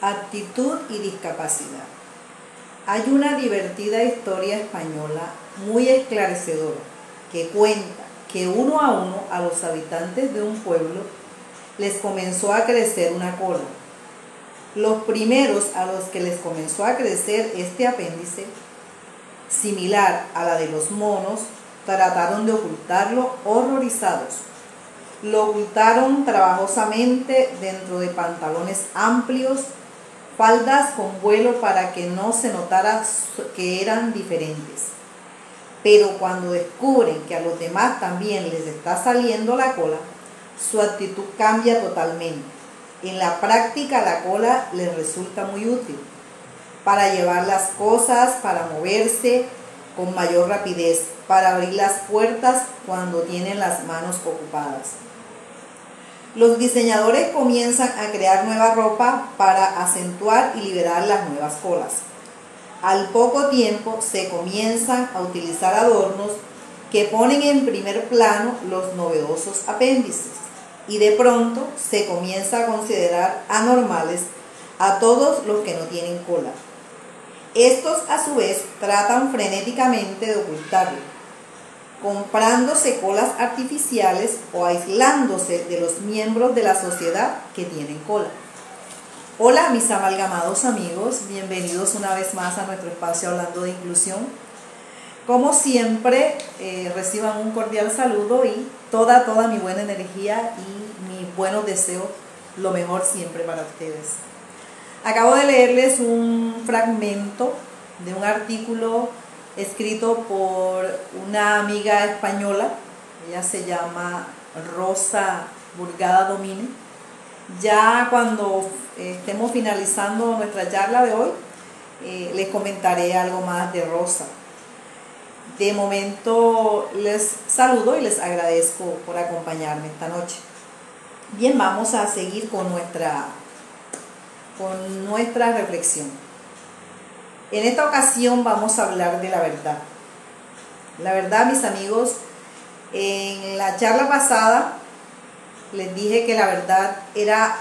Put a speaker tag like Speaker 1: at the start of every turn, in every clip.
Speaker 1: Actitud y discapacidad. Hay una divertida historia española muy esclarecedora que cuenta que uno a los habitantes de un pueblo les comenzó a crecer una cola. Los primeros a los que les comenzó a crecer este apéndice, similar a la de los monos, trataron de ocultarlo horrorizados. Lo ocultaron trabajosamente dentro de pantalones amplios, faldas con vuelo para que no se notara que eran diferentes. Pero cuando descubren que a los demás también les está saliendo la cola, su actitud cambia totalmente. En la práctica la cola les resulta muy útil para llevar las cosas, para moverse con mayor rapidez, para abrir las puertas cuando tienen las manos ocupadas. Los diseñadores comienzan a crear nueva ropa para acentuar y liberar las nuevas colas. Al poco tiempo se comienzan a utilizar adornos que ponen en primer plano los novedosos apéndices y de pronto se comienza a considerar anormales a todos los que no tienen cola. Estos a su vez tratan frenéticamente de ocultarlo, comprándose colas artificiales o aislándose de los miembros de la sociedad que tienen cola. Hola mis amalgamados amigos, bienvenidos una vez más a nuestro espacio Hablando de Inclusión. Como siempre, reciban un cordial saludo y toda mi buena energía y mis buenos deseos, lo mejor siempre para ustedes. Acabo de leerles un fragmento de un artículo escrito por una amiga española. Ella se llama Rosa Burgada Domínguez. Ya cuando estemos finalizando nuestra charla de hoy, les comentaré algo más de Rosa. De momento les saludo y les agradezco por acompañarme esta noche. Bien, vamos a seguir con nuestra reflexión. En esta ocasión vamos a hablar de la verdad. La verdad, mis amigos, en la charla pasada les dije que la verdad era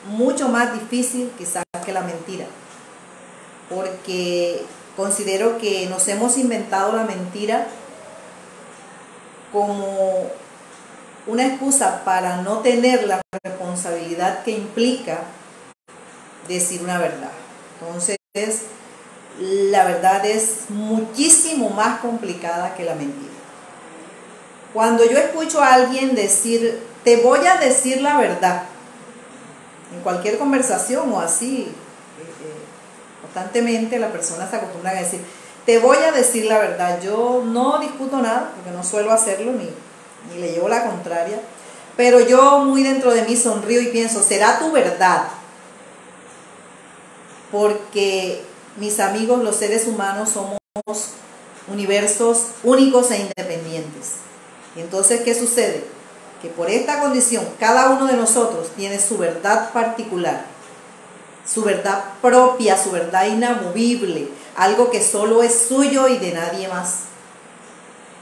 Speaker 1: mucho más difícil quizás que la mentira, porque considero que nos hemos inventado la mentira como una excusa para no tener la responsabilidad que implica decir una verdad. Entonces, la verdad es muchísimo más complicada que la mentira. Cuando yo escucho a alguien decir, te voy a decir la verdad, en cualquier conversación o así, constantemente la persona se acostumbra a decir, te voy a decir la verdad. Yo no discuto nada, porque no suelo hacerlo, ni le llevo la contraria, pero yo muy dentro de mí sonrío y pienso, será tu verdad, porque mis amigos, los seres humanos somos universos únicos e independientes. Entonces, ¿qué sucede? Que por esta condición, cada uno de nosotros tiene su verdad particular, su verdad propia, su verdad inamovible, algo que solo es suyo y de nadie más.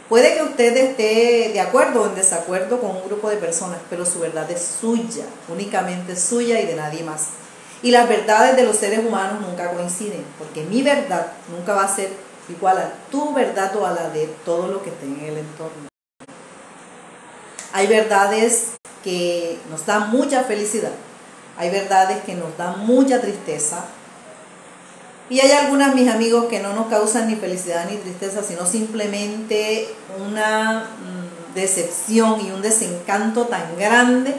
Speaker 1: Puede que usted esté de acuerdo o en desacuerdo con un grupo de personas, pero su verdad es suya, únicamente suya y de nadie más. Y las verdades de los seres humanos nunca coinciden, porque mi verdad nunca va a ser igual a tu verdad o a la de todo lo que esté en el entorno. Hay verdades que nos dan mucha felicidad, hay verdades que nos dan mucha tristeza, y hay algunas, mis amigos, que no nos causan ni felicidad ni tristeza, sino simplemente una decepción y un desencanto tan grande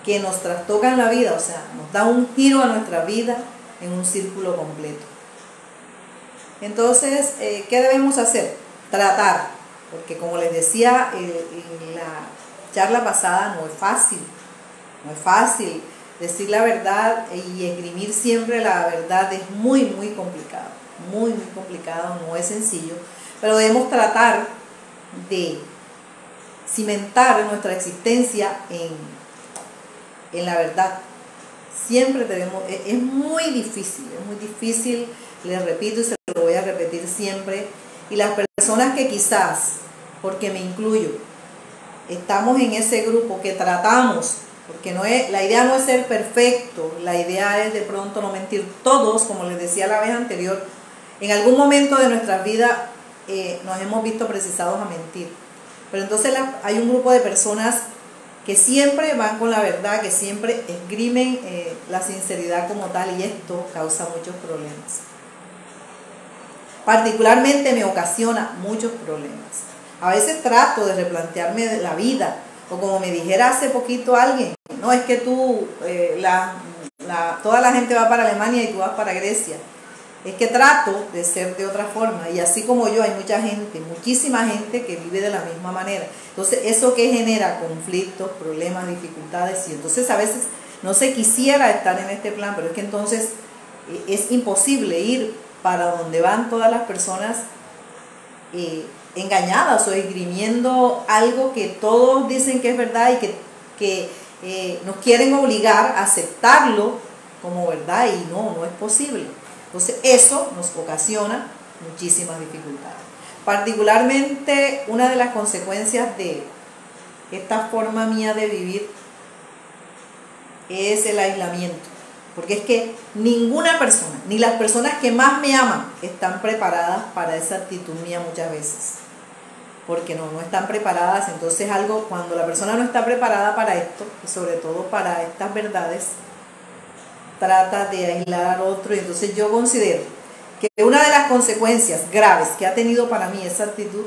Speaker 1: que nos trastocan la vida, o sea, nos da un giro a nuestra vida en un círculo completo. Entonces, ¿qué debemos hacer? Tratar, porque como les decía en la charla pasada, no es fácil decir la verdad y esgrimir siempre la verdad es muy complicado, muy complicado, no es sencillo, pero debemos tratar de cimentar nuestra existencia en la verdad. Siempre debemos, es muy difícil, les repito y se lo voy a repetir siempre, y las personas que quizás, porque me incluyo, estamos en ese grupo que tratamos porque la idea no es ser perfecto, la idea es de pronto no mentir. Todos, como les decía la vez anterior, en algún momento de nuestras vidas nos hemos visto precisados a mentir. Pero entonces hay un grupo de personas que siempre van con la verdad, que siempre esgrimen la sinceridad como tal, y esto causa muchos problemas. Particularmente me ocasiona muchos problemas. A veces trato de replantearme la vida, o como me dijera hace poquito alguien, no, es que toda la gente va para Alemania y tú vas para Grecia. Es que trato de ser de otra forma, y así como yo hay mucha gente, muchísima gente que vive de la misma manera. Entonces, ¿eso que genera? Conflictos, problemas, dificultades, y entonces a veces no se quisiera estar en este plan, pero es que entonces es imposible ir para donde van todas las personas engañadas o esgrimiendo algo que todos dicen que es verdad y que nos quieren obligar a aceptarlo como verdad, y no es posible. Entonces eso nos ocasiona muchísimas dificultades. Particularmente una de las consecuencias de esta forma mía de vivir es el aislamiento. Porque es que ninguna persona, ni las personas que más me aman, están preparadas para esa actitud mía muchas veces. Porque no están preparadas. Entonces cuando la persona no está preparada para esto, y sobre todo para estas verdades, trata de aislar al otro. Y entonces yo considero que una de las consecuencias graves que ha tenido para mí esa actitud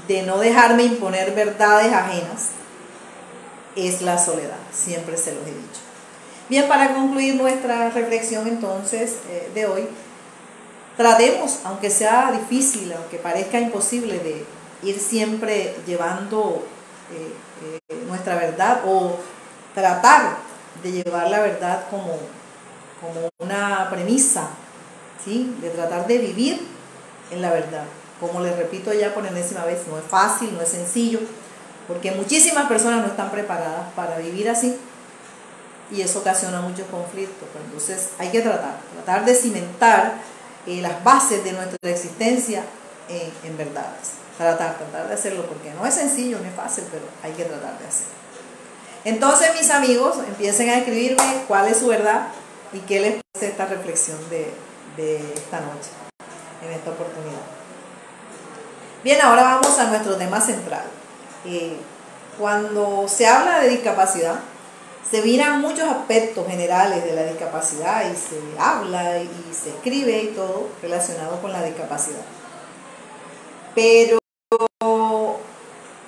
Speaker 1: de no dejarme imponer verdades ajenas es la soledad. Siempre se los he dicho. Bien, para concluir nuestra reflexión entonces de hoy, tratemos, aunque sea difícil, aunque parezca imposible, de ir siempre llevando nuestra verdad, o tratar de llevar la verdad como una premisa, ¿sí? De tratar de vivir en la verdad. Como les repito ya por enésima vez, no es fácil, no es sencillo, porque muchísimas personas no están preparadas para vivir así, y eso ocasiona muchos conflictos. Pero entonces hay que tratar de cimentar las bases de nuestra existencia en verdades. Tratar de hacerlo, porque no es sencillo, no es fácil, pero hay que tratar de hacerlo. Entonces, mis amigos, empiecen a escribirme cuál es su verdad y qué les parece esta reflexión de esta noche, en esta oportunidad. Bien, ahora vamos a nuestro tema central. Cuando se habla de discapacidad, se miran muchos aspectos generales de la discapacidad, y se habla y se escribe y todo relacionado con la discapacidad. Pero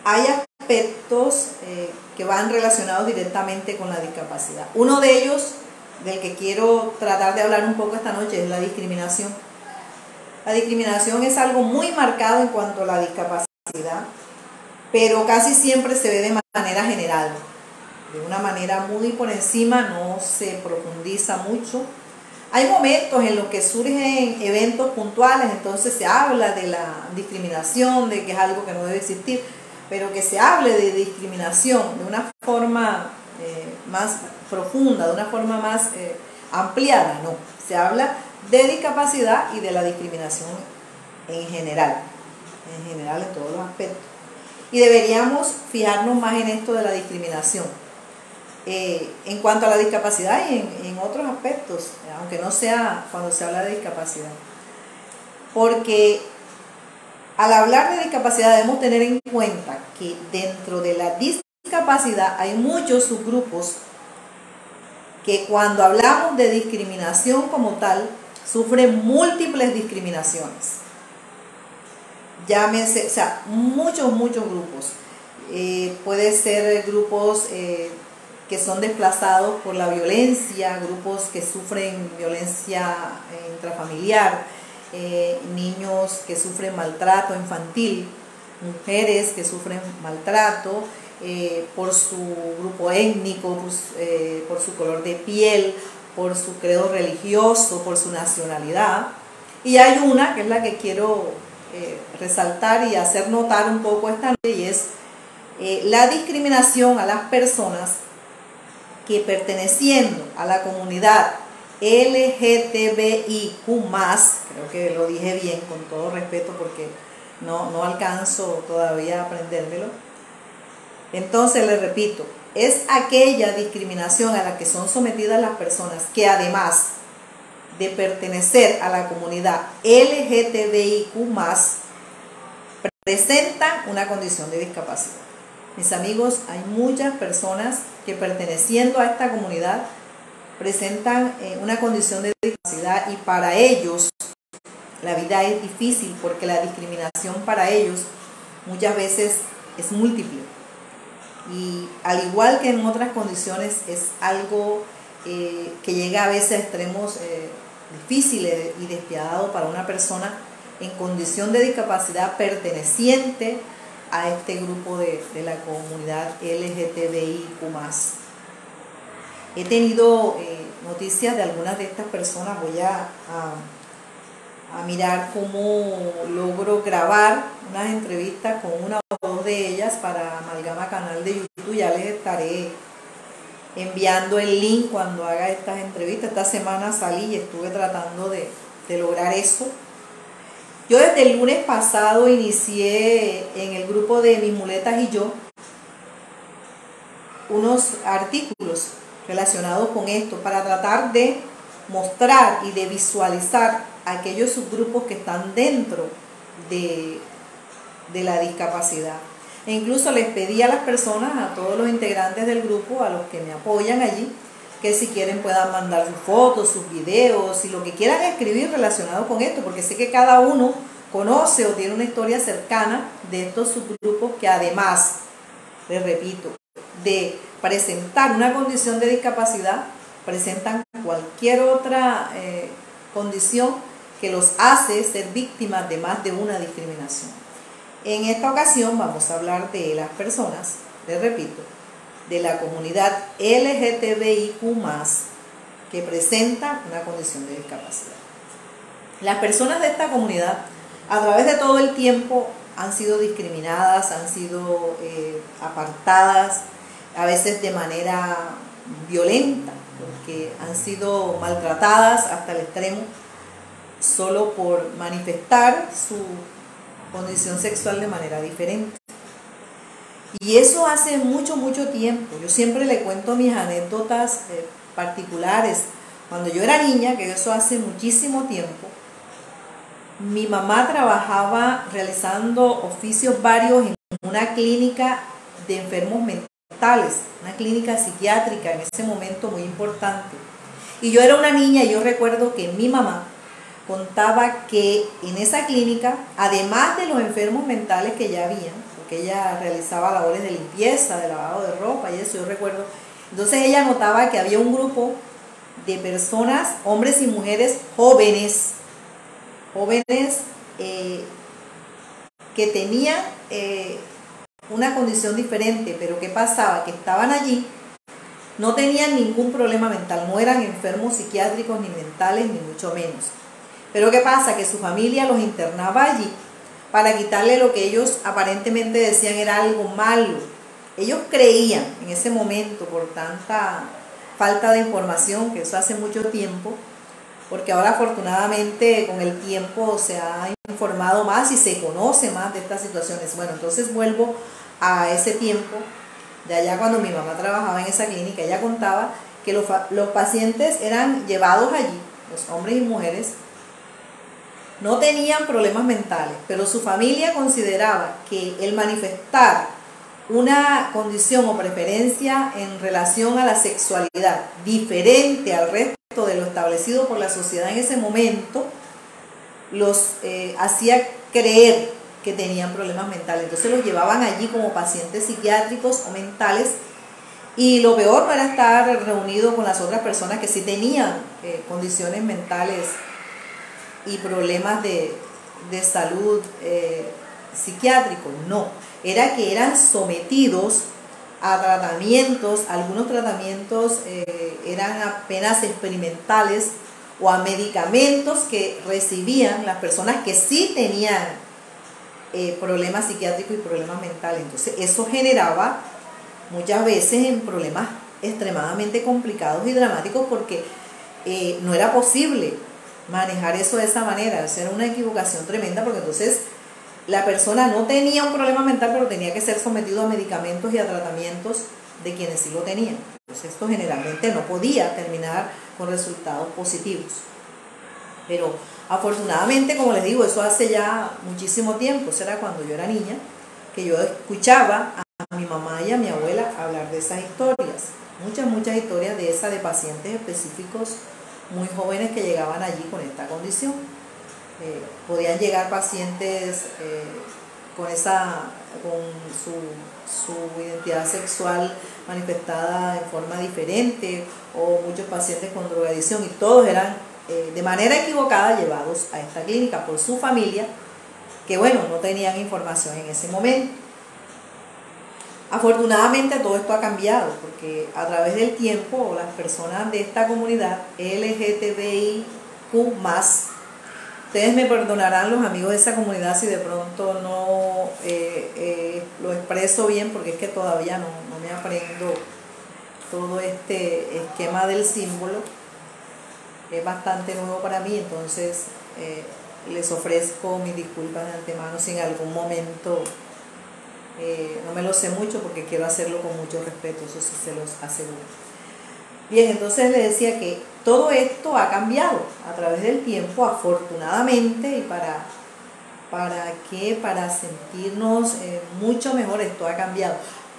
Speaker 1: hay aspectos que van relacionados directamente con la discapacidad. Uno de ellos, del que quiero tratar de hablar un poco esta noche, es la discriminación. La discriminación es algo muy marcado en cuanto a la discapacidad, pero casi siempre se ve de manera general, de una manera muy por encima, no se profundiza mucho. Hay momentos en los que surgen eventos puntuales, entonces se habla de la discriminación, de que es algo que no debe existir, pero que se hable de discriminación de una forma más profunda, de una forma más ampliada, no. Se habla de discapacidad y de la discriminación en general en todos los aspectos. Y deberíamos fijarnos más en esto de la discriminación. En cuanto a la discapacidad y en otros aspectos, aunque no sea cuando se habla de discapacidad. Porque al hablar de discapacidad debemos tener en cuenta que dentro de la discapacidad hay muchos subgrupos que, cuando hablamos de discriminación como tal, sufren múltiples discriminaciones. Llámese, o sea, muchos grupos. Puede ser grupos que son desplazados por la violencia, grupos que sufren violencia intrafamiliar, niños que sufren maltrato infantil, mujeres que sufren maltrato por su grupo étnico, por su color de piel, por su credo religioso, por su nacionalidad. Y hay una que es la que quiero resaltar y hacer notar un poco esta noche, y es la discriminación a las personas que, perteneciendo a la comunidad LGTBIQ+, creo que lo dije bien, con todo respeto, porque no alcanzo todavía a aprendérmelo. Entonces les repito, es aquella discriminación a la que son sometidas las personas que además de pertenecer a la comunidad LGTBIQ+, presentan una condición de discapacidad. Mis amigos, hay muchas personas que perteneciendo a esta comunidad presentan una condición de discapacidad y para ellos la vida es difícil porque la discriminación para ellos muchas veces es múltiple. Y al igual que en otras condiciones es algo que llega a veces a extremos difíciles y despiadados para una persona en condición de discapacidad perteneciente a este grupo de la comunidad LGTBIQ+. He tenido noticias de algunas de estas personas. Voy a mirar cómo logro grabar unas entrevistas con una o dos de ellas para Amalgama Canal de YouTube. Ya les estaré enviando el link cuando haga estas entrevistas. Esta semana salí y estuve tratando de lograr eso. Yo desde el lunes pasado inicié en el grupo de Mis Muletas y Yo unos artículos relacionados con esto para tratar de mostrar y de visualizar aquellos subgrupos que están dentro de la discapacidad. E incluso les pedí a las personas, a todos los integrantes del grupo, a los que me apoyan allí, que si quieren puedan mandar sus fotos, sus videos y lo que quieran escribir relacionado con esto, porque sé que cada uno conoce o tiene una historia cercana de estos subgrupos que además, les repito, de presentar una condición de discapacidad, presentan cualquier otra condición que los hace ser víctimas de más de una discriminación. En esta ocasión vamos a hablar de las personas, les repito, de la comunidad LGTBIQ+, que presentan una condición de discapacidad. Las personas de esta comunidad a través de todo el tiempo han sido discriminadas, han sido apartadas, a veces de manera violenta, porque han sido maltratadas hasta el extremo solo por manifestar su condición sexual de manera diferente. Y eso hace mucho tiempo. Yo siempre le cuento mis anécdotas particulares. Cuando yo era niña, que eso hace muchísimo tiempo, mi mamá trabajaba realizando oficios varios en una clínica de enfermos mentales, una clínica psiquiátrica en ese momento muy importante. Y yo era una niña y yo recuerdo que mi mamá contaba que en esa clínica, además de los enfermos mentales que ya habían, porque ella realizaba labores de limpieza, de lavado de ropa y eso, yo recuerdo, entonces ella notaba que había un grupo de personas, hombres y mujeres jóvenes que tenían una condición diferente, pero ¿qué pasaba? Que estaban allí, no tenían ningún problema mental, no eran enfermos psiquiátricos ni mentales, ni mucho menos. Pero ¿qué pasa? Que su familia los internaba allí para quitarle lo que ellos aparentemente decían era algo malo. Ellos creían en ese momento, por tanta falta de información, que eso hace mucho tiempo, porque ahora afortunadamente con el tiempo se ha informado más y se conoce más de estas situaciones. Bueno, entonces vuelvo a ese tiempo, de allá cuando mi mamá trabajaba en esa clínica. Ella contaba que los pacientes eran llevados allí, los hombres y mujeres, no tenían problemas mentales, pero su familia consideraba que el manifestar una condición o preferencia en relación a la sexualidad diferente al resto de lo establecido por la sociedad en ese momento, los hacía creer que tenían problemas mentales. Entonces los llevaban allí como pacientes psiquiátricos o mentales, y lo peor no era estar reunido con las otras personas que sí tenían condiciones mentales y problemas de salud psiquiátricos, no, era que eran sometidos a tratamientos. Algunos tratamientos eran apenas experimentales, o a medicamentos que recibían las personas que sí tenían problemas psiquiátricos y problemas mentales. Entonces eso generaba muchas veces en problemas extremadamente complicados y dramáticos, porque no era posible manejar eso de esa manera. Eso era una equivocación tremenda, porque entonces la persona no tenía un problema mental, pero tenía que ser sometido a medicamentos y a tratamientos de quienes sí lo tenían. Entonces esto generalmente no podía terminar con resultados positivos. Pero afortunadamente, como les digo, eso hace ya muchísimo tiempo, eso era cuando yo era niña, que yo escuchaba a mi mamá y a mi abuela hablar de esas historias, muchas historias de pacientes específicos muy jóvenes que llegaban allí con esta condición. Podían llegar pacientes con su identidad sexual manifestada en forma diferente, o muchos pacientes con drogadicción, y todos eran de manera equivocada llevados a esta clínica por su familia, que bueno, no tenían información en ese momento. Afortunadamente todo esto ha cambiado, porque a través del tiempo las personas de esta comunidad LGTBIQ+, ustedes me perdonarán los amigos de esa comunidad si de pronto no lo expreso bien, porque es que todavía no me aprendo todo este esquema del símbolo, es bastante nuevo para mí, entonces les ofrezco mis disculpas de antemano si en algún momento no me lo sé mucho, porque quiero hacerlo con mucho respeto, eso sí se los aseguro. Bien, entonces les decía que todo esto ha cambiado a través del tiempo, afortunadamente, y para sentirnos mucho mejor, esto ha cambiado.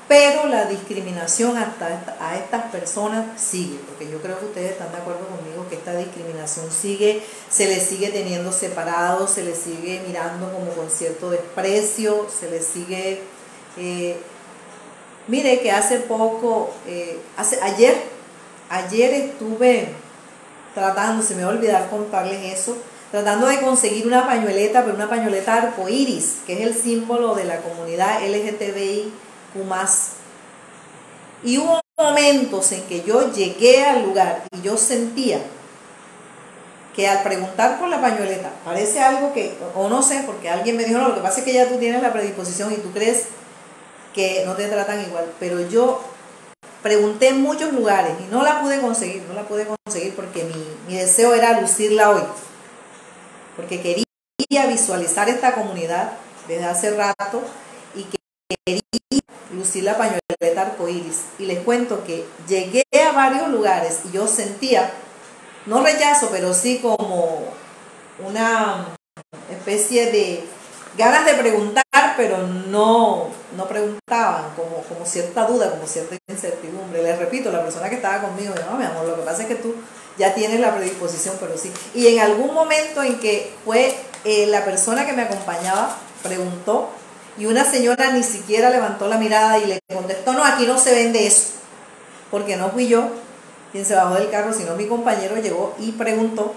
Speaker 1: Pero la discriminación a estas personas sigue, porque yo creo que ustedes están de acuerdo conmigo que esta discriminación sigue, se les sigue teniendo separados, se les sigue mirando como con cierto desprecio, se les sigue... mire que hace poco, ayer estuve tratando, se me va a olvidar contarles eso, tratando de conseguir una pañoleta, pero una pañoleta arcoíris, que es el símbolo de la comunidad LGTBIQ+. Y hubo momentos en que yo llegué al lugar y yo sentía que al preguntar por la pañoleta, parece algo que, o no sé, porque alguien me dijo, no, lo que pasa es que ya tú tienes la predisposición y tú crees que no te tratan igual, pero yo pregunté en muchos lugares y no la pude conseguir, porque mi deseo era lucirla hoy, porque quería visualizar esta comunidad desde hace rato y quería lucir la pañoleta arcoíris. Y les cuento que llegué a varios lugares y yo sentía, no rechazo, pero sí como una especie de ganas de preguntar, pero no preguntaban, como cierta duda, como cierta incertidumbre. Les repito, la persona que estaba conmigo, no, mi amor, lo que pasa es que tú ya tienes la predisposición, pero sí. Y en algún momento en que fue la persona que me acompañaba, preguntó, y una señora ni siquiera levantó la mirada y le contestó, no, aquí no se vende eso, porque no fui yo quien se bajó del carro, sino mi compañero llegó y preguntó.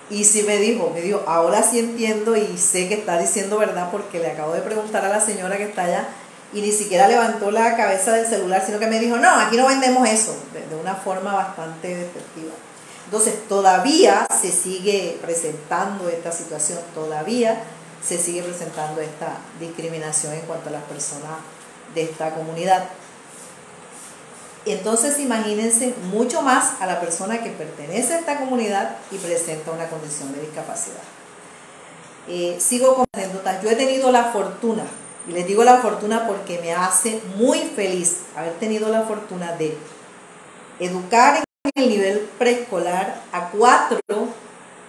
Speaker 1: Y sí me dijo, ahora sí entiendo y sé que está diciendo verdad, porque le acabo de preguntar a la señora que está allá y ni siquiera levantó la cabeza del celular, sino que me dijo, no, aquí no vendemos eso, de una forma bastante despectiva. Entonces todavía se sigue presentando esta situación, todavía se sigue presentando esta discriminación en cuanto a las personas de esta comunidad. Entonces imagínense mucho más a la persona que pertenece a esta comunidad y presenta una condición de discapacidad. Sigo con anécdotas. Yo he tenido la fortuna, y les digo la fortuna porque me hace muy feliz haber tenido la fortuna de educar en el nivel preescolar a 4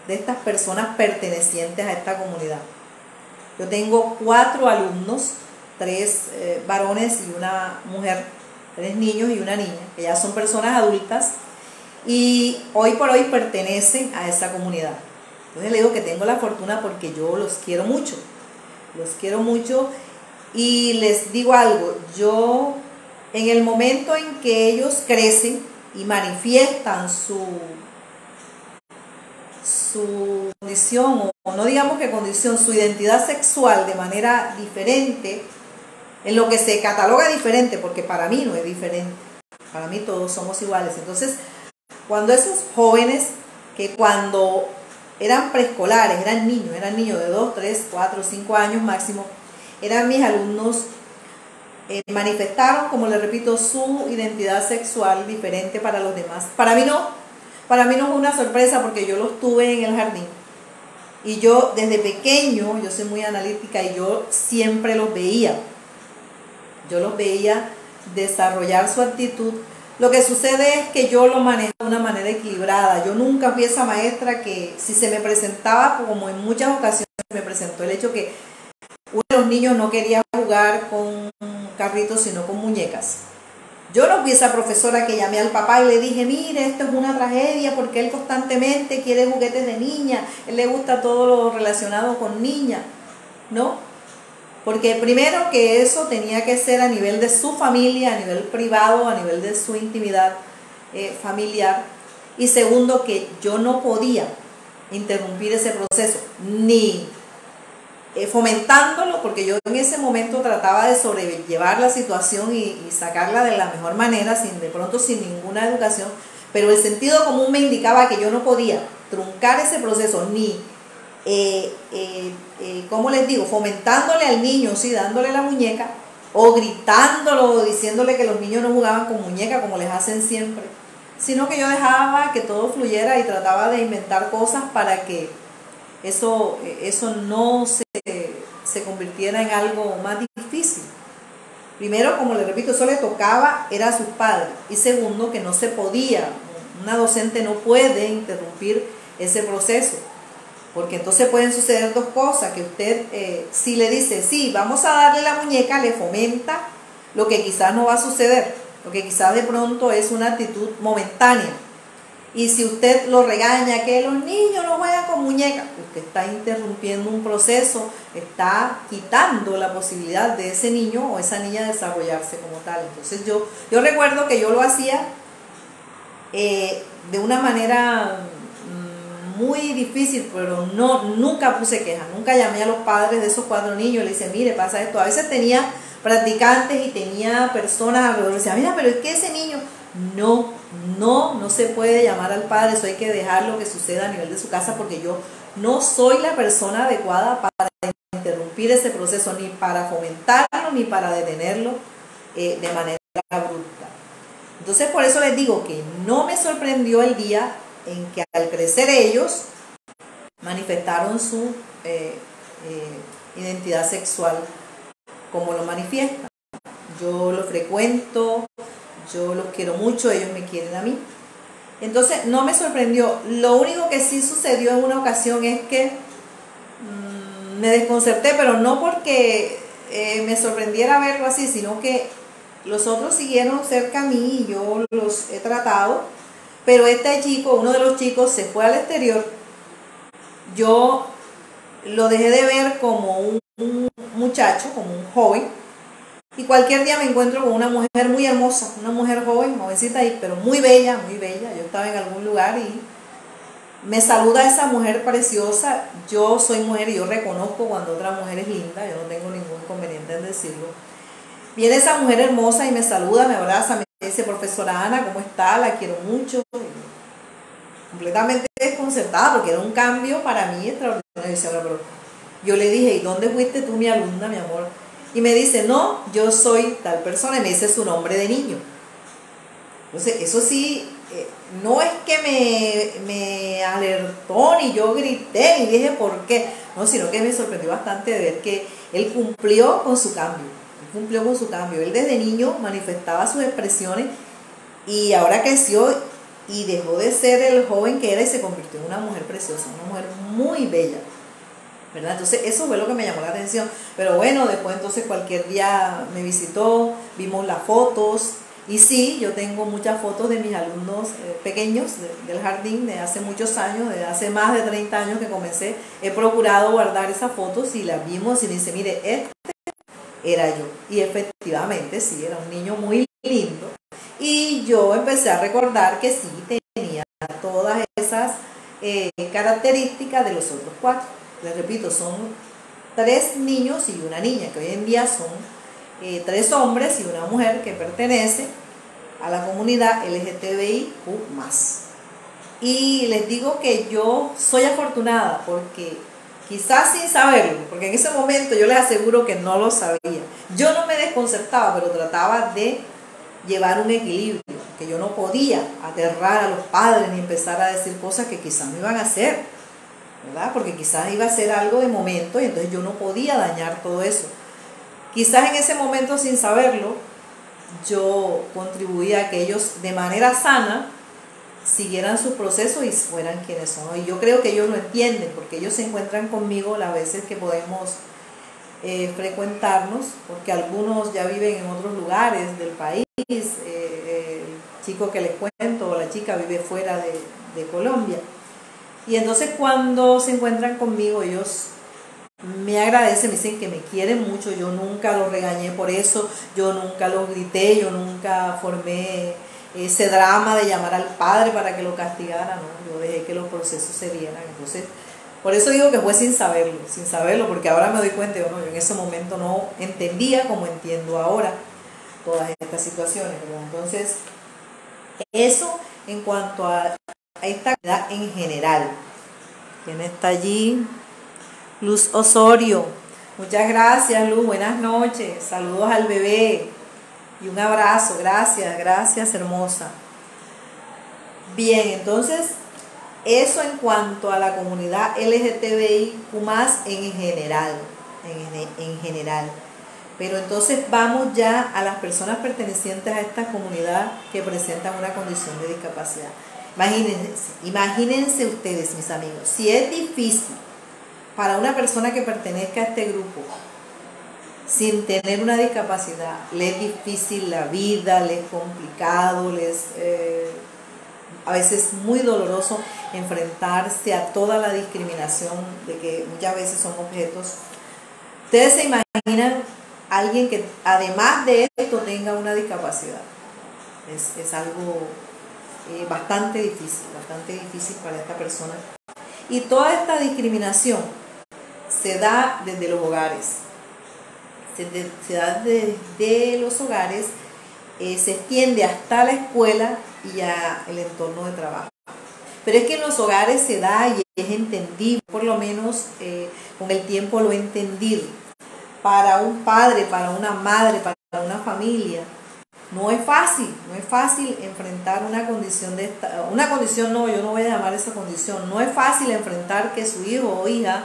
Speaker 1: de estas personas pertenecientes a esta comunidad. Yo tengo 4 alumnos, 3 varones y una mujer, 3 niños y una niña, que ya son personas adultas y hoy por hoy pertenecen a esa comunidad. Entonces le digo que tengo la fortuna porque yo los quiero mucho y les digo algo, yo en el momento en que ellos crecen y manifiestan su condición, o no digamos que condición, su identidad sexual de manera diferente, en lo que se cataloga diferente, porque para mí no es diferente, para mí todos somos iguales. Entonces, cuando esos jóvenes, que cuando eran preescolares, eran niños de 2, 3, 4, 5 años máximo, eran mis alumnos, manifestaron, como les repito, su identidad sexual diferente para los demás. Para mí no fue una sorpresa, porque yo los tuve en el jardín y yo desde pequeño, yo soy muy analítica y yo siempre los veía. Yo los veía desarrollar su actitud. Lo que sucede es que yo lo manejo de una manera equilibrada. Yo nunca fui esa maestra que, si se me presentaba, como en muchas ocasiones me presentó el hecho que uno de los niños no quería jugar con carritos sino con muñecas. Yo no fui esa profesora que llamé al papá y le dije, mire, esto es una tragedia porque él constantemente quiere juguetes de niña, él le gusta todo lo relacionado con niña, ¿no? Porque primero que eso tenía que ser a nivel de su familia, a nivel privado, a nivel de su intimidad familiar. Y segundo, que yo no podía interrumpir ese proceso, ni fomentándolo, porque yo en ese momento trataba de sobrellevar la situación y sacarla de la mejor manera, sin ninguna educación, pero el sentido común me indicaba que yo no podía truncar ese proceso, ni, ¿cómo les digo?, fomentándole al niño, sí, dándole la muñeca, o gritándolo, o diciéndole que los niños no jugaban con muñeca como les hacen siempre, sino que yo dejaba que todo fluyera y trataba de inventar cosas para que eso no se convirtiera en algo más difícil. Primero, como les repito, eso le tocaba, era a sus padres. Y segundo, que no se podía, una docente no puede interrumpir ese proceso. Porque entonces pueden suceder dos cosas, que usted, si le dice, sí, vamos a darle la muñeca, le fomenta lo que quizás no va a suceder, lo que quizás de pronto es una actitud momentánea. Y si usted lo regaña, que los niños no juegan con muñecas, usted está interrumpiendo un proceso, está quitando la posibilidad de ese niño o esa niña desarrollarse como tal. Entonces yo recuerdo que yo lo hacía de una manera muy difícil, pero nunca puse queja, nunca llamé a los padres de esos 4 niños y le dije, mire, pasa esto. A veces tenía practicantes y tenía personas alrededor, y decía, mira, pero es que ese niño, no se puede llamar al padre, eso hay que dejarlo que suceda a nivel de su casa, porque yo no soy la persona adecuada para interrumpir ese proceso, ni para fomentarlo, ni para detenerlo de manera abrupta. Entonces, por eso les digo que no me sorprendió el día en que al crecer ellos manifestaron su identidad sexual como lo manifiestan. Yo lo frecuento, yo los quiero mucho, ellos me quieren a mí. Entonces no me sorprendió. Lo único que sí sucedió en una ocasión es que me desconcerté, pero no porque me sorprendiera verlo así, sino que los otros siguieron cerca a mí y yo los he tratado, pero este chico, uno de los chicos, se fue al exterior. Yo lo dejé de ver como un muchacho, como un joven, y cualquier día me encuentro con una mujer muy hermosa, una mujer joven, jovencita, pero muy bella, muy bella. Yo estaba en algún lugar y me saluda esa mujer preciosa. Yo soy mujer y yo reconozco cuando otra mujer es linda, yo no tengo ningún inconveniente en decirlo. Viene esa mujer hermosa y me saluda, me abraza, me dice, profesora Ana, ¿cómo está? La quiero mucho. Completamente desconcertada porque era un cambio para mí extraordinario. Yo le dije, ¿y dónde fuiste tú, mi alumna, mi amor? Y me dice, no, yo soy tal persona, y me dice su nombre de niño. Entonces, eso sí, no es que me alertó, ni yo grité, ni dije por qué, no, sino que me sorprendió bastante de ver que él cumplió con su cambio. Él desde niño manifestaba sus expresiones y ahora creció y dejó de ser el joven que era y se convirtió en una mujer preciosa, una mujer muy bella, ¿verdad? Entonces eso fue lo que me llamó la atención. Pero bueno, después entonces cualquier día me visitó, vimos las fotos. Y sí, yo tengo muchas fotos de mis alumnos pequeños del jardín de hace muchos años, de hace más de 30 años que comencé. He procurado guardar esas fotos y las vimos y me dice, mire, este era yo. Y efectivamente sí, era un niño muy lindo. Y yo empecé a recordar que sí tenía todas esas características de los otros 4. Les repito, son 3 niños y una niña, que hoy en día son 3 hombres y una mujer que pertenece a la comunidad LGTBIQ+. Y les digo que yo soy afortunada porque quizás sin saberlo, porque en ese momento yo les aseguro que no lo sabía. Yo no me desconcertaba, pero trataba de llevar un equilibrio, que yo no podía aterrar a los padres ni empezar a decir cosas que quizás no iban a hacer, ¿verdad? Porque quizás iba a ser algo de momento y entonces yo no podía dañar todo eso. Quizás en ese momento sin saberlo, yo contribuí a que ellos de manera sana siguieran su proceso y fueran quienes son. Y yo creo que ellos lo entienden, porque ellos se encuentran conmigo las veces que podemos frecuentarnos, porque algunos ya viven en otros lugares del país. El chico que les cuento, o la chica, vive fuera de Colombia. Y entonces cuando se encuentran conmigo, ellos me agradecen, me dicen que me quieren mucho. Yo nunca los regañé por eso, yo nunca los grité, yo nunca formé ese drama de llamar al padre para que lo castigara, no, yo dejé que los procesos se dieran. Entonces, por eso digo que fue sin saberlo, porque ahora me doy cuenta, yo en ese momento no entendía como entiendo ahora todas estas situaciones, ¿verdad? Entonces, eso en cuanto a esta comunidad en general. ¿Quién está allí? Luz Osorio. Muchas gracias, Luz, buenas noches, saludos al bebé y un abrazo, gracias hermosa. Bien, entonces eso en cuanto a la comunidad LGTBIQ+ en general, en general. Pero entonces vamos ya a las personas pertenecientes a esta comunidad que presentan una condición de discapacidad. Imagínense ustedes, mis amigos, si es difícil para una persona que pertenezca a este grupo sin tener una discapacidad, le es difícil la vida, le es complicado, a veces muy doloroso enfrentarse a toda la discriminación de que muchas veces son objetos. Ustedes se imaginan a alguien que además de esto tenga una discapacidad. Es algo bastante difícil para esta persona. Y toda esta discriminación se da desde los hogares. Se da desde los hogares, se extiende hasta la escuela y a el entorno de trabajo. Pero es que en los hogares se da y es entendido, por lo menos con el tiempo lo he entendido. Para un padre, para una madre, para una familia, no es fácil enfrentar una condición de esta, una condición no, yo no voy a llamar esa condición, no es fácil enfrentar que su hijo o hija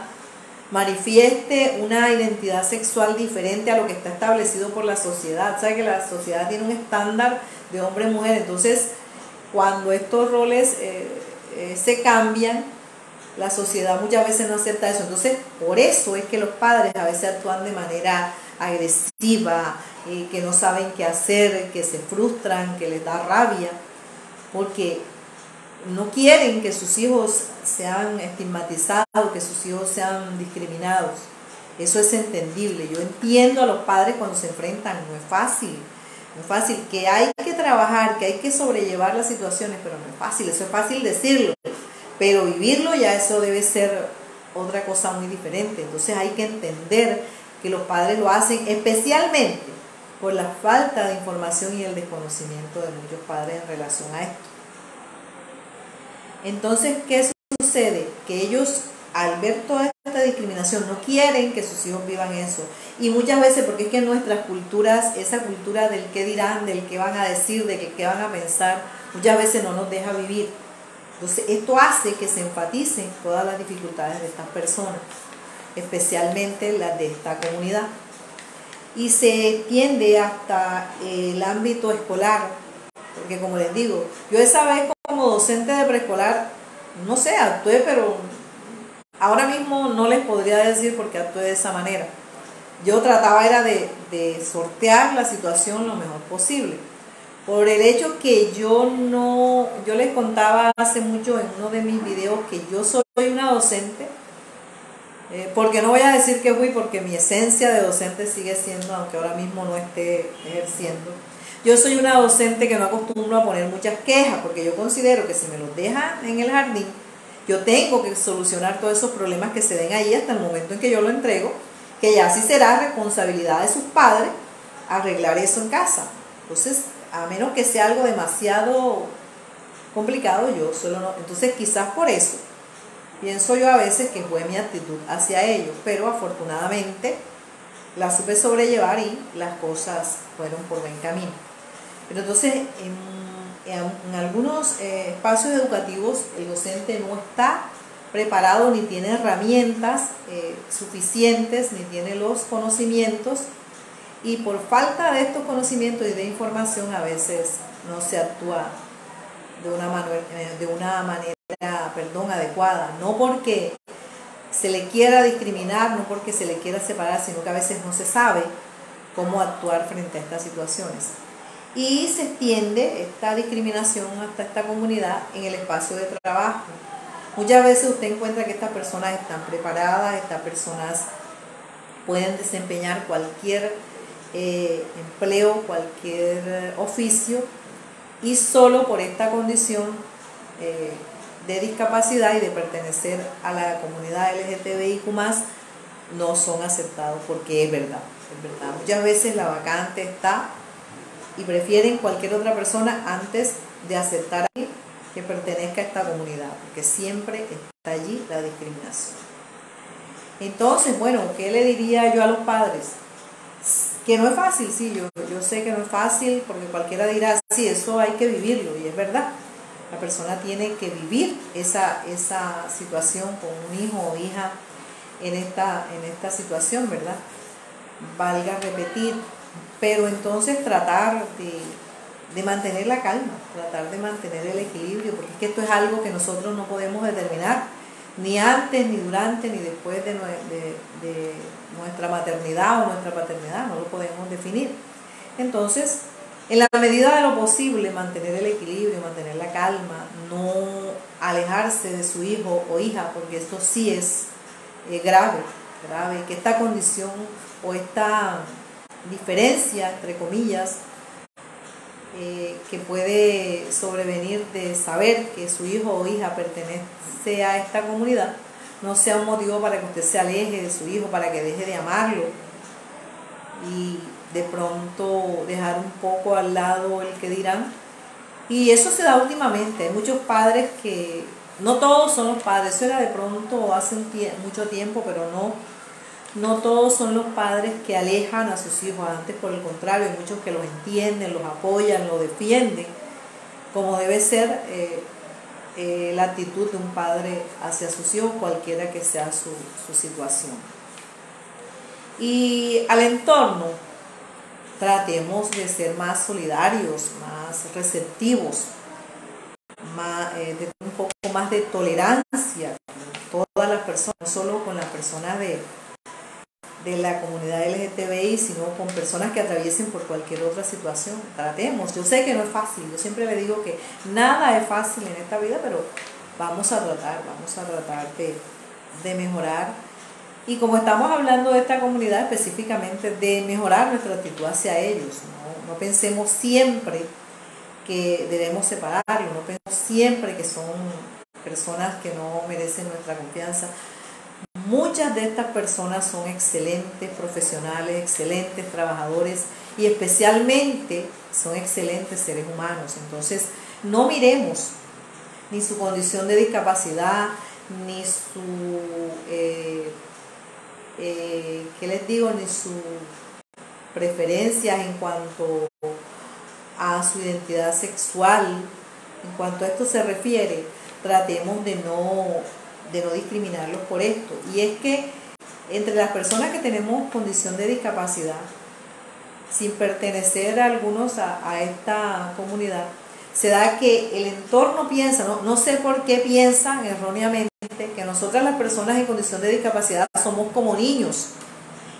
Speaker 1: manifieste una identidad sexual diferente a lo que está establecido por la sociedad. Sabe que la sociedad tiene un estándar de hombre-mujer, entonces cuando estos roles se cambian, la sociedad muchas veces no acepta eso. Entonces, por eso es que los padres a veces actúan de manera agresiva, que no saben qué hacer, que se frustran, que les da rabia, porque no quieren que sus hijos sean estigmatizados, que sus hijos sean discriminados. Eso es entendible. Yo entiendo a los padres cuando se enfrentan, no es fácil, que hay que trabajar, que hay que sobrellevar las situaciones, pero no es fácil, eso es fácil decirlo, pero vivirlo ya eso debe ser otra cosa muy diferente. Entonces hay que entender que los padres lo hacen especialmente por la falta de información y el desconocimiento de muchos padres en relación a esto. Entonces, ¿qué sucede? Que ellos, al ver toda esta discriminación, no quieren que sus hijos vivan eso. Y muchas veces, porque es que en nuestras culturas, esa cultura del qué dirán, del qué van a decir, de qué van a pensar, muchas veces no nos deja vivir. Entonces, esto hace que se enfaticen todas las dificultades de estas personas, especialmente las de esta comunidad. Y se tiende hasta el ámbito escolar, porque como les digo, yo esa vez como docente de preescolar, no sé, actué, pero ahora mismo no les podría decir por qué actué de esa manera. Yo trataba era de sortear la situación lo mejor posible. Por el hecho que yo les contaba hace mucho en uno de mis videos que yo soy una docente, porque no voy a decir que fui, porque mi esencia de docente sigue siendo, aunque ahora mismo no esté ejerciendo. Yo soy una docente que no acostumbro a poner muchas quejas, porque yo considero que si me los dejan en el jardín, yo tengo que solucionar todos esos problemas que se den ahí hasta el momento en que yo lo entrego, que ya sí será responsabilidad de sus padres arreglar eso en casa. Entonces, a menos que sea algo demasiado complicado, yo suelo no. Entonces, quizás por eso pienso yo a veces que fue mi actitud hacia ellos, pero afortunadamente la supe sobrellevar y las cosas fueron por buen camino. Pero entonces, en algunos espacios educativos, el docente no está preparado ni tiene herramientas suficientes, ni tiene los conocimientos Y por falta de estos conocimientos y de información a veces no se actúa de una manera, adecuada. No porque se le quiera discriminar, no porque se le quiera separar, sino que a veces no se sabe cómo actuar frente a estas situaciones. Y se extiende esta discriminación hasta esta comunidad en el espacio de trabajo. Muchas veces usted encuentra que estas personas están preparadas, estas personas pueden desempeñar cualquier empleo, cualquier oficio, y solo por esta condición de discapacidad y de pertenecer a la comunidad LGTBIQ+, no son aceptados, porque es verdad. Muchas veces la vacante está y prefieren cualquier otra persona antes de aceptar a alguien que pertenezca a esta comunidad, porque siempre está allí la discriminación. Entonces, bueno, ¿qué le diría yo a los padres? Que no es fácil, sí, yo sé que no es fácil, porque cualquiera dirá, sí, eso hay que vivirlo, y es verdad. La persona tiene que vivir esa situación con un hijo o hija en esta situación, ¿verdad? Valga repetir, pero entonces tratar de mantener la calma, tratar de mantener el equilibrio, porque es que esto es algo que nosotros no podemos determinar, ni antes, ni durante, ni después de nuestra maternidad o nuestra paternidad, no lo podemos definir. Entonces, en la medida de lo posible, mantener el equilibrio, mantener la calma, no alejarse de su hijo o hija, porque esto sí es grave, que esta condición o esta diferencia, entre comillas, que puede sobrevenir de saber que su hijo o hija pertenece a esta comunidad, no sea un motivo para que usted se aleje de su hijo, para que deje de amarlo y de pronto dejar un poco al lado el que dirán. Y eso se da últimamente. Hay muchos padres que, no todos son los padres, eso era de pronto hace mucho tiempo, pero no todos son los padres que alejan a sus hijos. Antes, por el contrario, hay muchos que los entienden, los apoyan, los defienden, como debe ser la actitud de un padre hacia sus hijos, cualquiera que sea su situación. Y al entorno, tratemos de ser más solidarios, más receptivos, de tener un poco más de tolerancia con todas las personas, no solo con las personas de la comunidad LGTBI, sino con personas que atraviesen por cualquier otra situación. Tratemos, yo sé que no es fácil, yo siempre le digo que nada es fácil en esta vida, pero vamos a tratar de mejorar. Y como estamos hablando de esta comunidad específicamente, de mejorar nuestra actitud hacia ellos, no pensemos siempre que debemos separarlos, no pensemos siempre que son personas que no merecen nuestra confianza. Muchas de estas personas son excelentes profesionales, excelentes trabajadores y especialmente son excelentes seres humanos. Entonces, no miremos ni su condición de discapacidad, ni su, ni sus preferencias en cuanto a su identidad sexual. En cuanto a esto se refiere, tratemos de no discriminarlos por esto. Y es que entre las personas que tenemos condición de discapacidad, sin pertenecer a algunos a esta comunidad, se da que el entorno piensa, no sé por qué piensan erróneamente, que nosotras las personas en condición de discapacidad somos como niños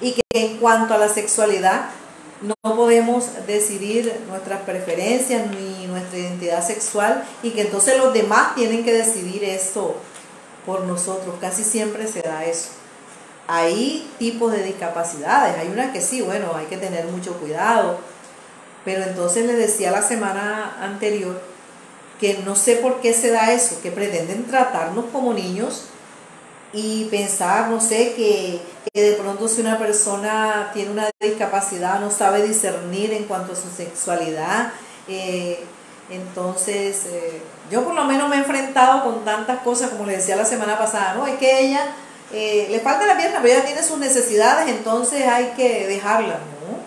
Speaker 1: y que en cuanto a la sexualidad no podemos decidir nuestras preferencias ni nuestra identidad sexual, y que entonces los demás tienen que decidir eso por nosotros. Casi siempre se da eso. Hay tipos de discapacidades, hay unas que sí, bueno, hay que tener mucho cuidado, pero entonces les decía la semana anterior que no sé por qué se da eso, que pretenden tratarnos como niños y pensar, no sé, que de pronto si una persona tiene una discapacidad no sabe discernir en cuanto a su sexualidad. Entonces, yo por lo menos me he enfrentado con tantas cosas, como les decía la semana pasada, ¿no? Es que ella le falta la pierna, pero ella tiene sus necesidades, entonces hay que dejarla, ¿no?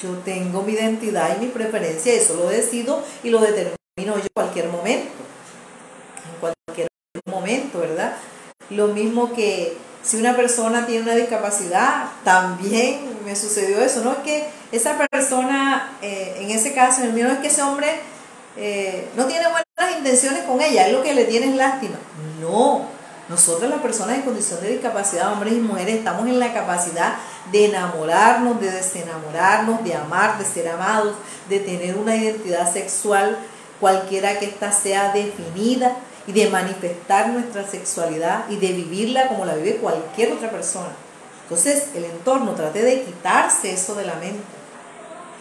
Speaker 1: Yo tengo mi identidad y mi preferencia, eso lo decido y lo determino yo en cualquier momento, ¿verdad? Lo mismo que Si una persona tiene una discapacidad, también me sucedió eso. No es que esa persona, en ese caso, en el mío, no es que ese hombre no tiene buenas intenciones con ella, es lo que le tiene es lástima. No, nosotros las personas en condición de discapacidad, hombres y mujeres, estamos en la capacidad de enamorarnos, de desenamorarnos, de amar, de ser amados, de tener una identidad sexual, cualquiera que ésta sea definida, y de manifestar nuestra sexualidad y de vivirla como la vive cualquier otra persona. Entonces, el entorno trate de quitarse eso de la mente.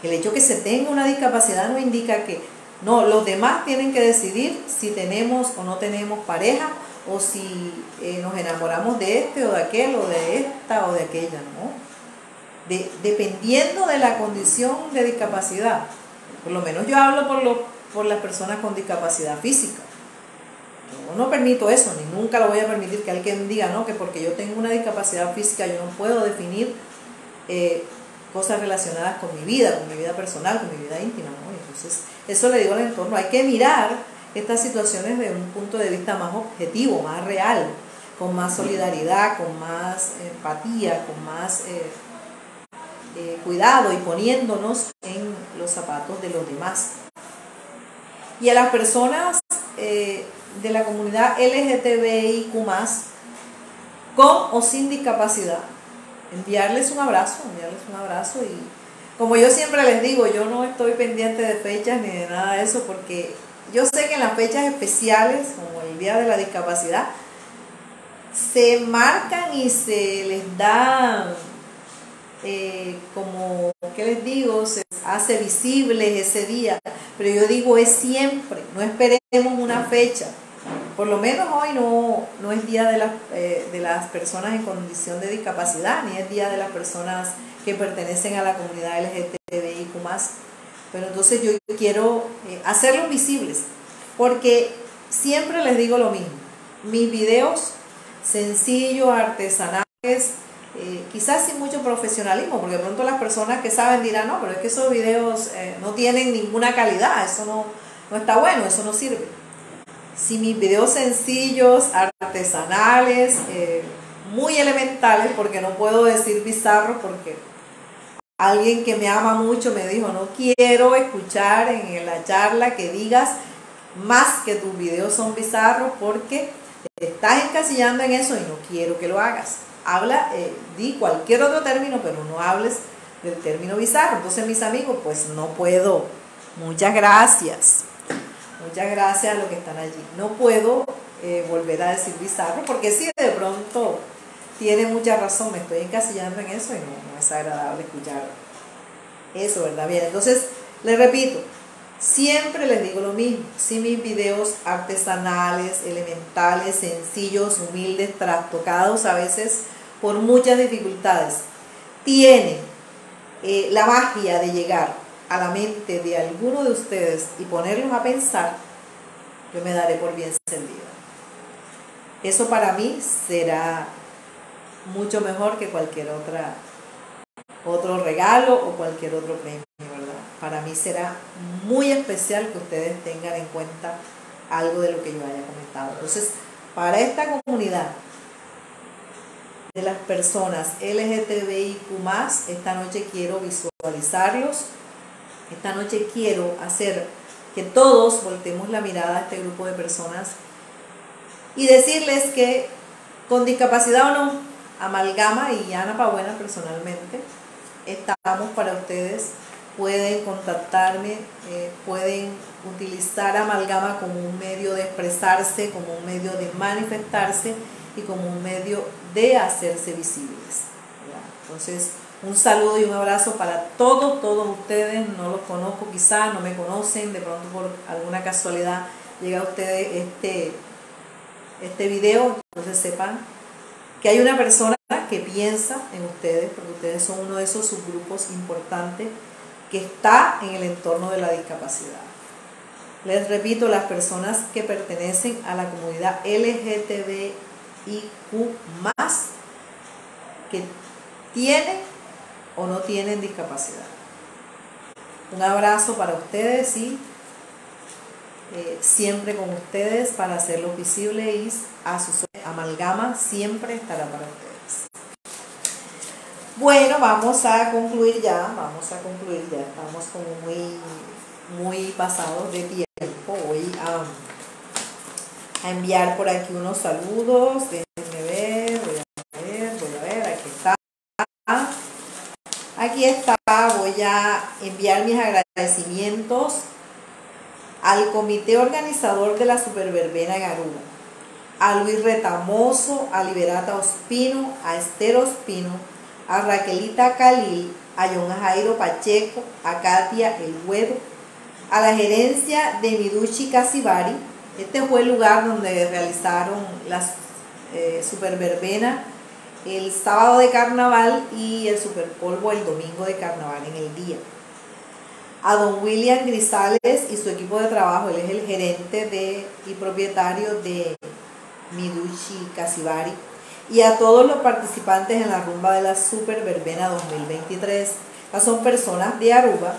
Speaker 1: El hecho que se tenga una discapacidad no indica que no, los demás tienen que decidir si tenemos o no tenemos pareja, o si nos enamoramos de este o de aquel, o de esta o de aquella, ¿no? Dependiendo de la condición de discapacidad. Por lo menos yo hablo por las personas con discapacidad física. Yo no permito eso, ni nunca lo voy a permitir que alguien diga, no, que porque yo tengo una discapacidad física yo no puedo definir cosas relacionadas con mi vida personal, con mi vida íntima, ¿no? Entonces, eso le digo al entorno, hay que mirar estas situaciones de un punto de vista más objetivo, más real, con más solidaridad, con más empatía, con más cuidado y poniéndonos en los zapatos de los demás. Y a las personas de la comunidad LGTBIQ+, con o sin discapacidad, enviarles un abrazo y como yo siempre les digo, yo no estoy pendiente de fechas ni de nada de eso, porque yo sé que en las fechas especiales, como el Día de la Discapacidad, se marcan y se les da como, ¿qué les digo? Se hace visible ese día, pero yo digo es siempre, no esperemos una fecha. Por lo menos hoy no es día de las personas en condición de discapacidad, ni es día de las personas que pertenecen a la comunidad LGTBIQ+. Pero entonces yo quiero hacerlos visibles, porque siempre les digo lo mismo. Mis videos sencillos, artesanales, quizás sin mucho profesionalismo, porque de pronto las personas que saben dirán, no, pero es que esos videos no tienen ninguna calidad, eso no está bueno, eso no sirve. Si mis videos sencillos, artesanales, muy elementales, porque no puedo decir bizarros, porque alguien que me ama mucho me dijo, no quiero escuchar en la charla que digas más que tus videos son bizarros, porque te estás encasillando en eso y no quiero que lo hagas. Habla, di cualquier otro término, pero no hables del término bizarro. Entonces, mis amigos, pues no puedo. Muchas gracias. Muchas gracias a los que están allí. No puedo volver a decir bizarro, porque si de pronto tiene mucha razón, me estoy encasillando en eso y no es agradable escuchar eso, ¿verdad? Bien, entonces, les repito, siempre les digo lo mismo. Si mis videos artesanales, elementales, sencillos, humildes, trastocados a veces por muchas dificultades, tienen la magia de llegar a la mente de alguno de ustedes y ponerlos a pensar, yo me daré por bien servida. Eso para mí será mucho mejor que cualquier otro regalo o cualquier otro premio, ¿verdad? Para mí será muy especial que ustedes tengan en cuenta algo de lo que yo haya comentado. Entonces, para esta comunidad de las personas LGTBIQ+, esta noche quiero visualizarlos. Esta noche quiero hacer que todos voltemos la mirada a este grupo de personas y decirles que, con discapacidad o no, Amalgama y Ana Pabuena personalmente estamos para ustedes. Pueden contactarme, pueden utilizar Amalgama como un medio de expresarse, como un medio de manifestarse y como un medio de hacerse visibles, ¿verdad? Entonces, un saludo y un abrazo para todos ustedes. No los conozco, quizás no me conocen, de pronto por alguna casualidad llega a ustedes este video, entonces sepan que hay una persona que piensa en ustedes, porque ustedes son uno de esos subgrupos importantes que está en el entorno de la discapacidad. Les repito, las personas que pertenecen a la comunidad LGTBIQ+, que tienen o no tienen discapacidad. Un abrazo para ustedes y siempre con ustedes para hacerlo visible, y a su Amalgama siempre estará para ustedes. Bueno, vamos a concluir ya, estamos como muy pasados de tiempo. Voy a enviar por aquí unos saludos, déjenme ver, voy a ver, aquí está, voy a enviar mis agradecimientos al comité organizador de la Superverbena en Aruba, a Luis Retamoso, a Liberata Ospino, a Esther Ospino, a Raquelita Calil, a John Jairo Pacheco, a Katia El Huedo, a la gerencia de Miduchi Casibari. Este fue el lugar donde realizaron las Superverbena el sábado de carnaval y el Superpolvo el domingo de carnaval en el día. A don William Grisales y su equipo de trabajo, él es el gerente y propietario de Miduchi Casibari, y a todos los participantes en la rumba de la Superverbena 2023. Estas son personas de Aruba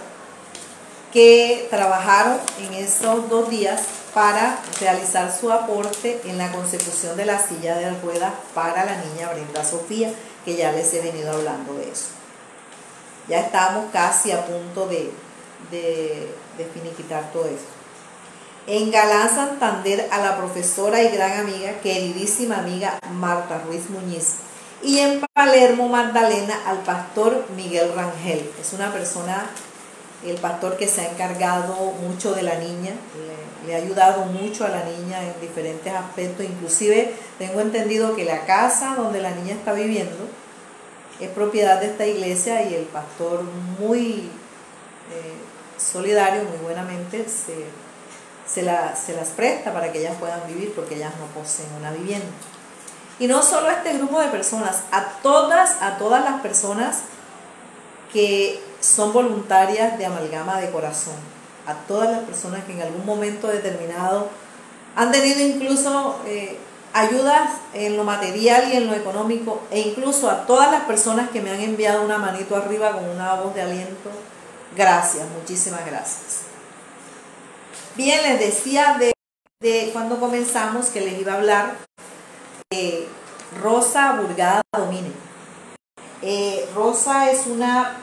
Speaker 1: que trabajaron en esos 2 días para realizar su aporte en la consecución de la silla de ruedas para la niña Brenda Sofía, que ya les he venido hablando de eso. Ya estamos casi a punto de finiquitar todo esto. En Galán, Santander, a la profesora y gran amiga, queridísima amiga Marta Ruiz Muñiz. Y en Palermo, Magdalena, al pastor Miguel Rangel. Es una persona, el pastor, que se ha encargado mucho de la niña, le ha ayudado mucho a la niña en diferentes aspectos. Inclusive tengo entendido que la casa donde la niña está viviendo es propiedad de esta iglesia, y el pastor muy solidario, muy buenamente se las presta para que ellas puedan vivir, porque ellas no poseen una vivienda. Y no solo a este grupo de personas, a todas las personas que son voluntarias de Amalgama de Corazón, a todas las personas que en algún momento determinado han tenido incluso ayudas en lo material y en lo económico, e incluso a todas las personas que me han enviado una manito arriba con una voz de aliento. Gracias, muchísimas gracias. Bien, les decía de cuando comenzamos que les iba a hablar de Rosa Burgada Domínguez. Rosa es una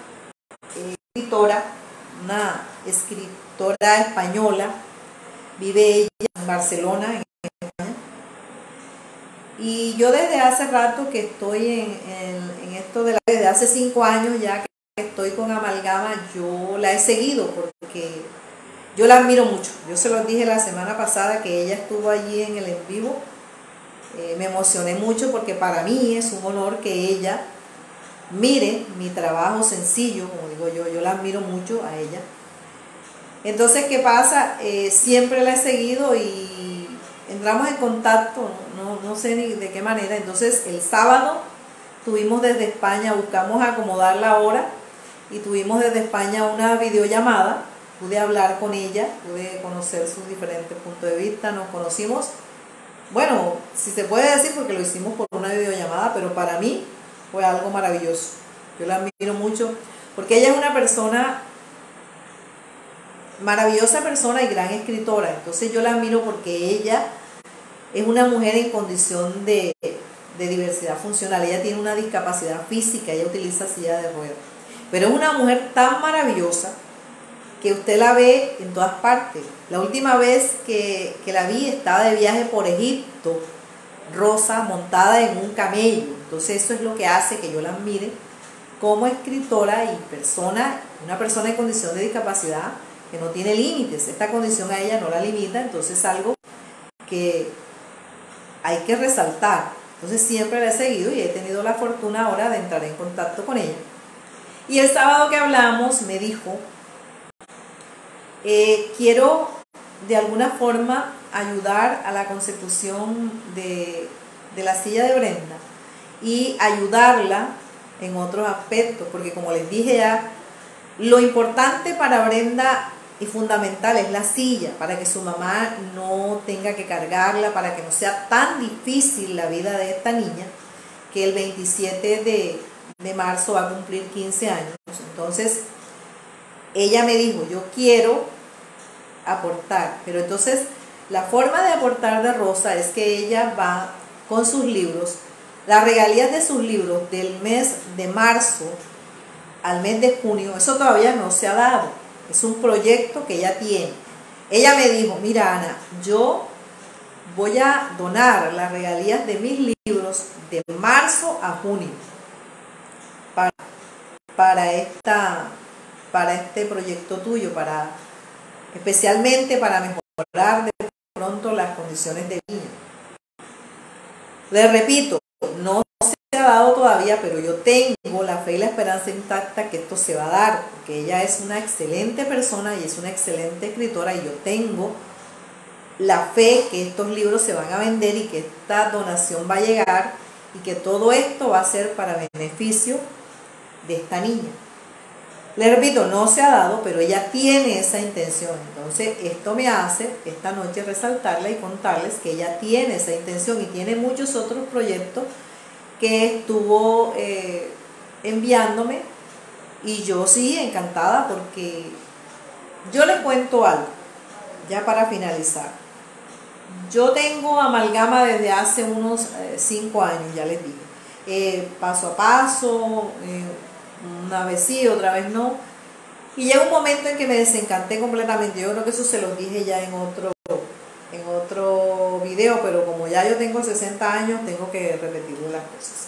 Speaker 1: escritora española, vive ella en Barcelona, en España, y yo desde hace rato que estoy en esto desde hace 5 años ya que estoy con Amalgama. Yo la he seguido porque yo la admiro mucho. Yo se los dije la semana pasada que ella estuvo allí en el en vivo. Me emocioné mucho porque para mí es un honor que ella mire mi trabajo sencillo, como digo yo la admiro mucho a ella. Entonces, ¿qué pasa? Siempre la he seguido y entramos en contacto, no sé ni de qué manera. Entonces, el sábado tuvimos desde España, buscamos acomodar la hora y tuvimos desde España una videollamada. Pude hablar con ella, pude conocer sus diferentes puntos de vista, nos conocimos, bueno, si se puede decir, porque lo hicimos por una videollamada, pero para mí fue algo maravilloso. Yo la admiro mucho porque ella es una persona, maravillosa persona y gran escritora. Entonces yo la admiro porque ella es una mujer en condición de diversidad funcional. Ella tiene una discapacidad física, ella utiliza silla de ruedas, pero es una mujer tan maravillosa que usted la ve en todas partes. La última vez que la vi estaba de viaje por Egipto, Rosa, montada en un camello. Entonces eso es lo que hace que yo la admire como escritora y persona, una persona en condición de discapacidad que no tiene límites. Esta condición a ella no la limita, entonces es algo que hay que resaltar. Entonces siempre la he seguido y he tenido la fortuna ahora de entrar en contacto con ella. Y el sábado que hablamos me dijo, quiero de alguna forma ayudar a la consecución de la silla de Brenda y ayudarla en otros aspectos, porque como les dije ya, lo importante para Brenda y fundamental es la silla, para que su mamá no tenga que cargarla, para que no sea tan difícil la vida de esta niña, que el 27 de marzo va a cumplir 15 años. Entonces ella me dijo, yo quiero aportar, pero entonces la forma de aportar de Rosa es que ella va con sus libros Las regalías de sus libros del mes de marzo al mes de junio, eso todavía no se ha dado. Es un proyecto que ella tiene. Ella me dijo, mira Ana, yo voy a donar las regalías de mis libros de marzo a junio para este proyecto tuyo, especialmente para mejorar de pronto las condiciones de vida. Les repito, no se ha dado todavía, pero yo tengo la fe y la esperanza intacta que esto se va a dar, porque ella es una excelente persona y es una excelente escritora, y yo tengo la fe que estos libros se van a vender y que esta donación va a llegar y que todo esto va a ser para beneficio de esta niña. Les repito, no se ha dado, pero ella tiene esa intención. Entonces, esto me hace esta noche resaltarla y contarles que ella tiene esa intención y tiene muchos otros proyectos que estuvo enviándome, y yo sí, encantada, porque yo les cuento algo, ya para finalizar. Yo tengo amalgama desde hace unos 5 años, ya les dije, paso a paso, una vez sí, otra vez no, y llega un momento en que me desencanté completamente. Yo creo que eso se los dije ya en otro video, pero como ya yo tengo 60 años, tengo que repetir las cosas.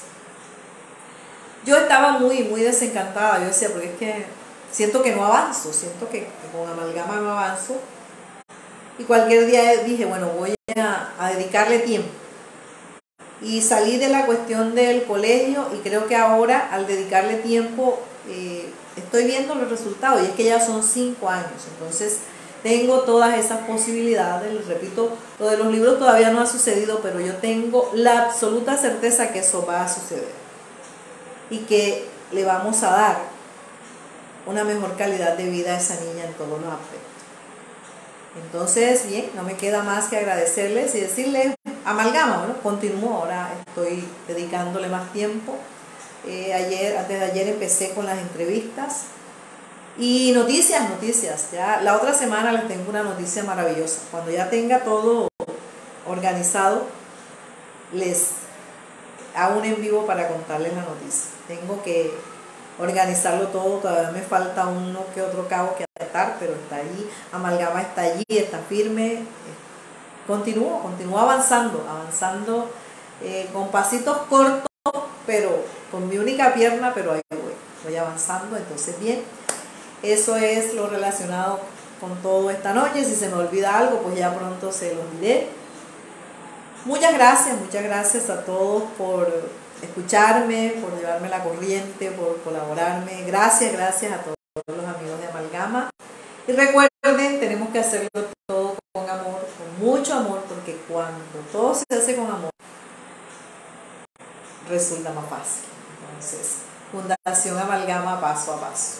Speaker 1: Yo estaba muy desencantada. Yo decía, porque es que siento que no avanzo, siento que con amalgama no avanzo, y cualquier día dije, bueno, voy a dedicarle tiempo. Y salí de la cuestión del colegio, y creo que ahora, al dedicarle tiempo, estoy viendo los resultados, y es que ya son 5 años. Entonces tengo todas esas posibilidades. Les repito, lo de los libros todavía no ha sucedido, pero yo tengo la absoluta certeza que eso va a suceder y que le vamos a dar una mejor calidad de vida a esa niña en todos los aspectos. Entonces, bien, no me queda más que agradecerles y decirles, amalgama, bueno, continúo, ahora estoy dedicándole más tiempo. Antes de ayer empecé con las entrevistas y noticias, ya la otra semana les tengo una noticia maravillosa. Cuando ya tenga todo organizado, les hago un en vivo para contarles la noticia. Tengo que organizarlo todo, todavía me falta uno que otro cabo que atar, pero está allí, amalgama está allí, está firme. Continúo avanzando con pasitos cortos, pero con mi única pierna, pero ahí voy avanzando. Entonces, bien, eso es lo relacionado con todo esta noche. Si se me olvida algo, pues ya pronto se lo diré. Muchas gracias a todos por escucharme, por llevarme la corriente, por colaborarme. Gracias a todos los amigos de Amalgama. Y recuerden, tenemos que hacerlo todo con amor, con mucho amor, porque cuando todo se hace con amor, resulta más fácil. Entonces, Fundación Amalgama, paso a paso.